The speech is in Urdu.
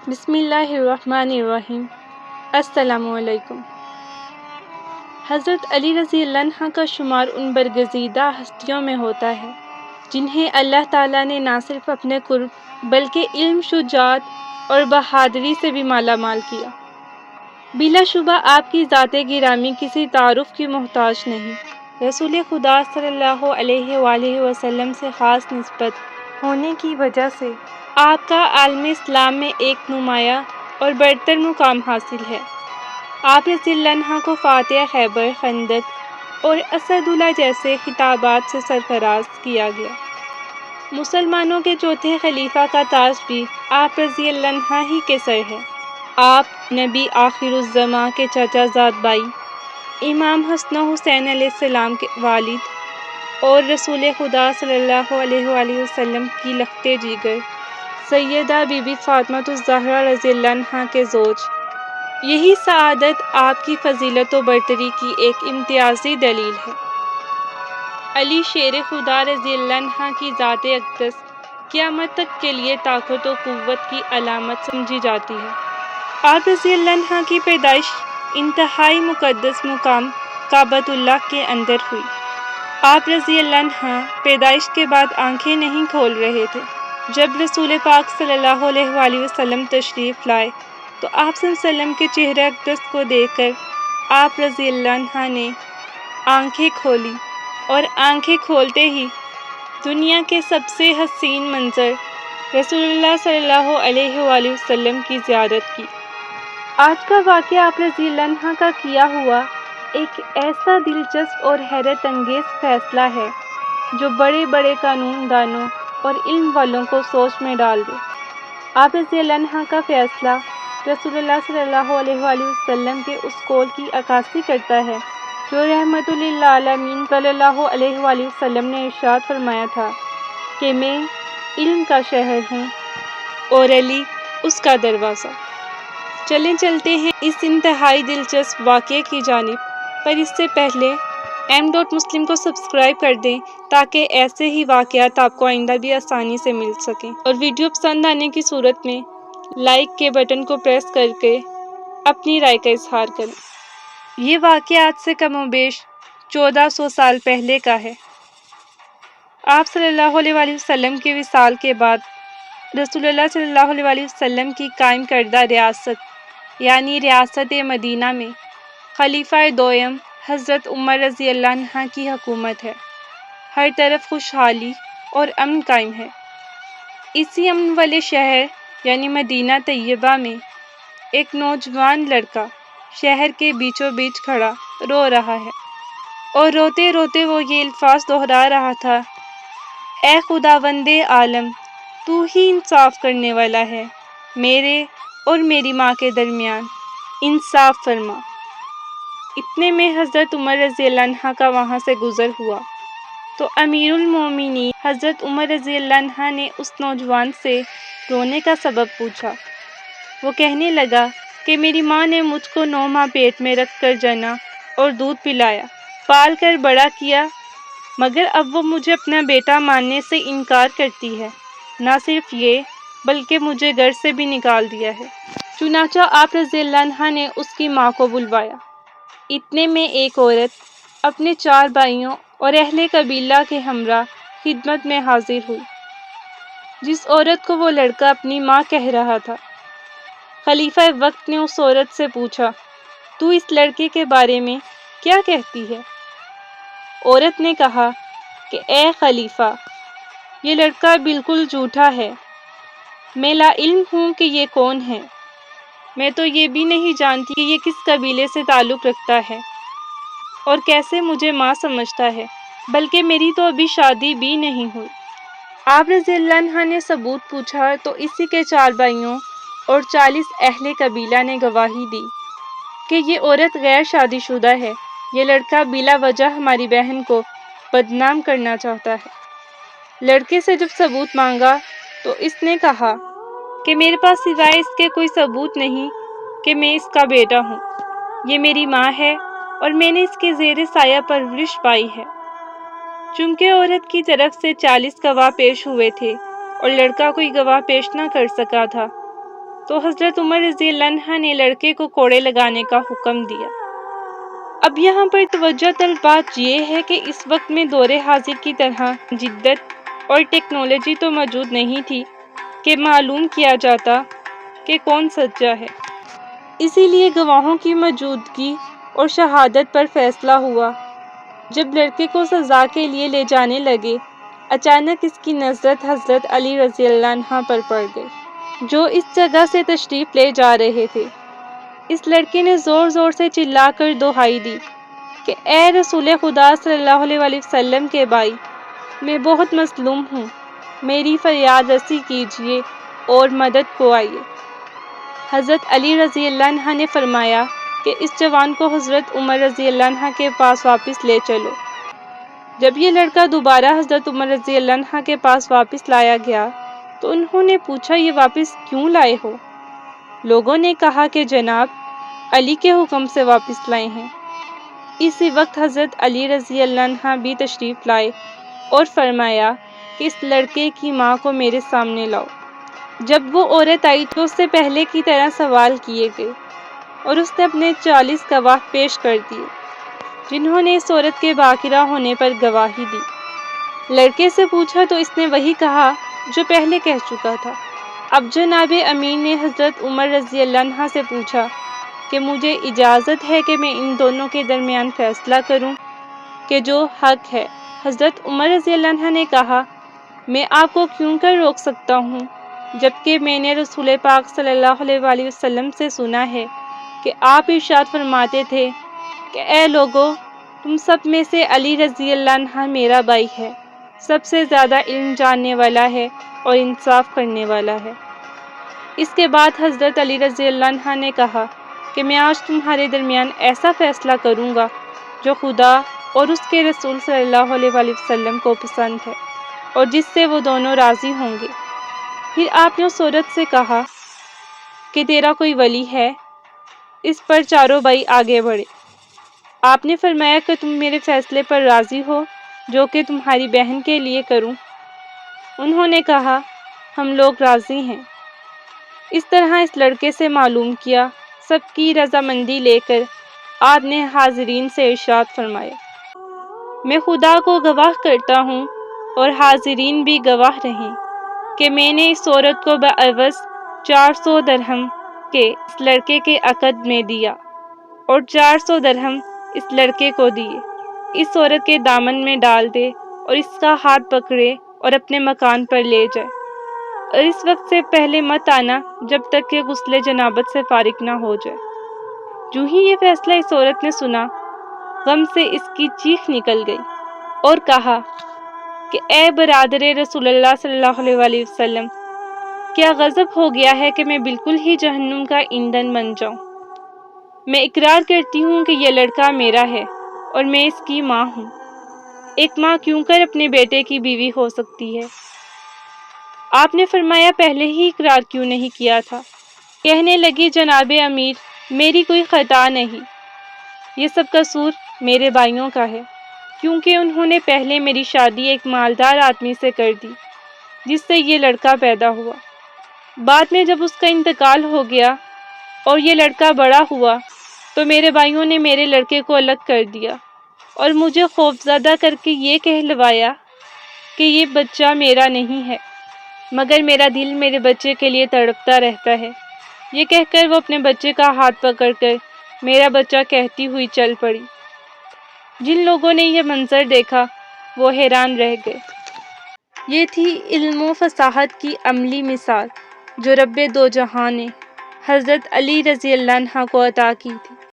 بسم اللہ الرحمن الرحیم۔ السلام علیکم۔ حضرت علی رضی اللہ عنہ کا شمار ان برگزیدہ ہستیوں میں ہوتا ہے جنہیں اللہ تعالیٰ نے نہ صرف اپنے قرب بلکہ علم، شجاعت اور بہادری سے بھی مالا مال کیا۔ بلا شبہ آپ کی ذات گرامی کسی تعارف کی محتاج نہیں۔ رسول خدا صلی اللہ علیہ وآلہ وسلم سے خاص نسبت ہونے کی وجہ سے آپ کا عالم اسلام میں ایک نمایاں اور برتر مقام حاصل ہے۔ آپ رضی اللہ عنہ کو فاتح خیبر، خندق اور اسد اللہ جیسے خطابات سے سرفراز کیا گیا۔ مسلمانوں کے چوتھے خلیفہ کا تاج بھی آپ رضی اللہ عنہ ہی کے سر ہے۔ آپ نبی آخر الزماں کے چچا زاد بھائی، امام حسن و حسین علیہ السلام کے والد اور رسول خدا صلی اللہ علیہ وآلہ وسلم کی لخت جگر سیدہ بی بی فاطمہ الزہرا رضی اللہ عنہا کے زوج۔ یہی سعادت آپ کی فضیلت و برتری کی ایک امتیازی دلیل ہے۔ علی شیر خدا رضی اللہ عنہ کی ذات اقدس قیامت تک کے لیے طاقت و قوت کی علامت سمجھی جاتی ہے۔ آپ رضی اللہ عنہ کی پیدائش انتہائی مقدس مقام کعبۃ اللہ کے اندر ہوئی۔ آپ رضی اللہ عنہ پیدائش کے بعد آنکھیں نہیں کھول رہے تھے۔ جب رسول پاک صلی اللہ علیہ وآلہ وسلم تشریف لائے تو آپ صلی اللہ علیہ وسلم کے چہرہ اقدس کو دیکھ کر آپ رضی اللہ عنہ نے آنکھیں کھولی اور آنکھیں کھولتے ہی دنیا کے سب سے حسین منظر رسول اللہ صلی اللہ علیہ وآلہ وسلم کی زیارت کی۔ آج کا واقعہ آپ رضی اللہ عنہ کا کیا ہوا ایک ایسا دلچسپ اور حیرت انگیز فیصلہ ہے جو بڑے بڑے قانون دانوں اور علم والوں کو سوچ میں ڈال دے۔ آپ رضی اللہ عنہ کا فیصلہ رسول اللہ صلی اللہ علیہ وآلہ وسلم کے اس قول کی عکاسی کرتا ہے جو رحمت للعالمین صلی اللہ علیہ وآلہ وسلم نے ارشاد فرمایا تھا کہ میں علم کا شہر ہوں اور علی اس کا دروازہ۔ چلتے ہیں اس انتہائی دلچسپ واقعے کی جانب، پر اس سے پہلے M.Muslim کو سبسکرائب کر دیں تاکہ ایسے ہی واقعات آپ کو آئندہ بھی آسانی سے مل سکیں، اور ویڈیو پسند آنے کی صورت میں لائک کے بٹن کو پریس کر کے اپنی رائے کا اظہار کریں۔ یہ واقعہ آج سے کم و بیش 1400 سال پہلے کا ہے۔ آپ صلی اللہ علیہ وآلہ وسلم کے وصال کے بعد رسول اللہ صلی اللہ علیہ وآلہ وسلم کی قائم کردہ ریاست یعنی ریاست مدینہ میں خلیفہ دوم حضرت عمر رضی اللہ عنہ کی حکومت ہے۔ ہر طرف خوشحالی اور امن قائم ہے۔ اسی امن والے شہر یعنی مدینہ طیبہ میں ایک نوجوان لڑکا شہر کے بیچوں بیچ کھڑا رو رہا ہے، اور روتے روتے وہ یہ الفاظ دہرا رہا تھا: اے خداوند عالم، تو ہی انصاف کرنے والا ہے، میرے اور میری ماں کے درمیان انصاف فرما۔ اتنے میں حضرت عمر رضی اللہ عنہ کا وہاں سے گزر ہوا تو امیر المومنین حضرت عمر رضی اللہ عنہ نے اس نوجوان سے رونے کا سبب پوچھا۔ وہ کہنے لگا کہ میری ماں نے مجھ کو 9 ماہ پیٹ میں رکھ کر جنا اور دودھ پلایا، پال کر بڑا کیا، مگر اب وہ مجھے اپنا بیٹا ماننے سے انکار کرتی ہے۔ نہ صرف یہ بلکہ مجھے گھر سے بھی نکال دیا ہے۔ چنانچہ آپ رضی اللہ عنہ نے اس کی ماں کو بلوایا۔ اتنے میں ایک عورت اپنے 4 بھائیوں اور اہل قبیلہ کے ہمراہ خدمت میں حاضر ہوئی، جس عورت کو وہ لڑکا اپنی ماں کہہ رہا تھا۔ خلیفہ وقت نے اس عورت سے پوچھا: تو اس لڑکے کے بارے میں کیا کہتی ہے؟ عورت نے کہا کہ اے خلیفہ، یہ لڑکا بالکل جھوٹا ہے۔ میں لا علم ہوں کہ یہ کون ہے۔ میں تو یہ بھی نہیں جانتی کہ یہ کس قبیلے سے تعلق رکھتا ہے اور کیسے مجھے ماں سمجھتا ہے، بلکہ میری تو ابھی شادی بھی نہیں ہوئی۔ آپ رضی اللہ عنہ نے ثبوت پوچھا تو اسی کے 4 بھائیوں اور 40 اہل قبیلہ نے گواہی دی کہ یہ عورت غیر شادی شدہ ہے۔ یہ لڑکا بلا وجہ ہماری بہن کو بدنام کرنا چاہتا ہے۔ لڑکے سے جب ثبوت مانگا تو اس نے کہا کہ میرے پاس سوائے اس کے کوئی ثبوت نہیں کہ میں اس کا بیٹا ہوں۔ یہ میری ماں ہے اور میں نے اس کے زیر سایہ پرورش پائی ہے۔ چونکہ عورت کی طرف سے 40 گواہ پیش ہوئے تھے اور لڑکا کوئی گواہ پیش نہ کر سکا تھا، تو حضرت عمر رضی اللہ عنہ نے لڑکے کو کوڑے لگانے کا حکم دیا۔ اب یہاں پر توجہ طلب بات یہ ہے کہ اس وقت میں دور حاضر کی طرح جدت اور ٹیکنالوجی تو موجود نہیں تھی کہ معلوم کیا جاتا کہ کون سچا ہے۔ اسی لیے گواہوں کی موجودگی اور شہادت پر فیصلہ ہوا۔ جب لڑکے کو سزا کے لیے لے جانے لگے، اچانک اس کی نظر حضرت علی رضی اللہ عنہ پر پڑ گئی، جو اس جگہ سے تشریف لے جا رہے تھے۔ اس لڑکے نے زور زور سے چلا کر دہائی دی کہ اے رسول خدا صلی اللہ علیہ وآلہ وسلم کے بھائی، میں بہت مظلوم ہوں، میری فریاد رسی کیجیے اور مدد کو آئیے۔ حضرت علی رضی اللہ عنہ نے فرمایا کہ اس جوان کو حضرت عمر رضی اللہ عنہ کے پاس واپس لے چلو۔ جب یہ لڑکا دوبارہ حضرت عمر رضی اللہ عنہ کے پاس واپس لایا گیا تو انہوں نے پوچھا، یہ واپس کیوں لائے ہو؟ لوگوں نے کہا کہ جناب علی کے حکم سے واپس لائے ہیں۔ اسی وقت حضرت علی رضی اللہ عنہ بھی تشریف لائے اور فرمایا کہ اس لڑکے کی ماں کو میرے سامنے لاؤ۔ جب وہ عورت آئی تو اس سے پہلے کی طرح سوال کیے گئے اور اس نے اپنے 40 گواہ پیش کر دیے، جنہوں نے اس عورت کے باکرہ ہونے پر گواہی دی۔ لڑکے سے پوچھا تو اس نے وہی کہا جو پہلے کہہ چکا تھا۔ اب جناب امیر نے حضرت عمر رضی اللہ عنہ سے پوچھا کہ مجھے اجازت ہے کہ میں ان دونوں کے درمیان فیصلہ کروں کہ جو حق ہے۔ حضرت عمر رضی اللہ عنہ نے کہا، میں آپ کو کیوں کر روک سکتا ہوں، جبکہ میں نے رسول پاک صلی اللہ علیہ وآلہ وسلم سے سنا ہے کہ آپ ارشاد فرماتے تھے کہ اے لوگو، تم سب میں سے علی رضی اللہ عنہ میرا بھائی ہے، سب سے زیادہ علم جاننے والا ہے اور انصاف کرنے والا ہے۔ اس کے بعد حضرت علی رضی اللہ عنہ نے کہا کہ میں آج تمہارے درمیان ایسا فیصلہ کروں گا جو خدا اور اس کے رسول صلی اللہ علیہ وآلہ وسلم کو پسند ہے اور جس سے وہ دونوں راضی ہوں گے۔ پھر آپ نے اس عورت سے کہا کہ تیرا کوئی ولی ہے؟ اس پر چاروں بھائی آگے بڑھے۔ آپ نے فرمایا کہ تم میرے فیصلے پر راضی ہو جو کہ تمہاری بہن کے لیے کروں؟ انہوں نے کہا، ہم لوگ راضی ہیں۔ اس طرح اس لڑکے سے معلوم کیا۔ سب کی رضامندی لے کر آپ نے حاضرین سے ارشاد فرمایا، میں خدا کو گواہ کرتا ہوں اور حاضرین بھی گواہ رہیں کہ میں نے اس عورت کو بعوض 400 درہم کے اس لڑکے کے عقد میں دیا اور 400 درہم اس لڑکے کو دیے۔ اس عورت کے دامن میں ڈال دے اور اس کا ہاتھ پکڑے اور اپنے مکان پر لے جائے، اور اس وقت سے پہلے مت آنا جب تک کہ غسل جنابت سے فارغ نہ ہو جائے۔ جو ہی یہ فیصلہ اس عورت نے سنا، غم سے اس کی چیخ نکل گئی اور کہا کہ اے برادر رسول اللہ صلی اللہ علیہ وآلہ وسلم، کیا غضب ہو گیا ہے کہ میں بالکل ہی جہنم کا ایندھن بن جاؤں؟ میں اقرار کرتی ہوں کہ یہ لڑکا میرا ہے اور میں اس کی ماں ہوں۔ ایک ماں کیوں کر اپنے بیٹے کی بیوی ہو سکتی ہے؟ آپ نے فرمایا، پہلے ہی اقرار کیوں نہیں کیا تھا؟ کہنے لگی، جناب امیر، میری کوئی خطا نہیں، یہ سب قصور میرے بھائیوں کا ہے، کیونکہ انہوں نے پہلے میری شادی ایک مالدار آدمی سے کر دی جس سے یہ لڑکا پیدا ہوا۔ بعد میں جب اس کا انتقال ہو گیا اور یہ لڑکا بڑا ہوا تو میرے بھائیوں نے میرے لڑکے کو الگ کر دیا اور مجھے خوفزدہ کر کے یہ کہلوایا کہ یہ بچہ میرا نہیں ہے، مگر میرا دل میرے بچے کے لیے تڑپتا رہتا ہے۔ یہ کہہ کر وہ اپنے بچے کا ہاتھ پکڑ کر میرا بچہ کہتی ہوئی چل پڑی۔ جن لوگوں نے یہ منظر دیکھا وہ حیران رہ گئے۔ یہ تھی علم و فصاحت کی عملی مثال جو رب دو جہاں نے حضرت علی رضی اللہ عنہ کو عطا کی تھی۔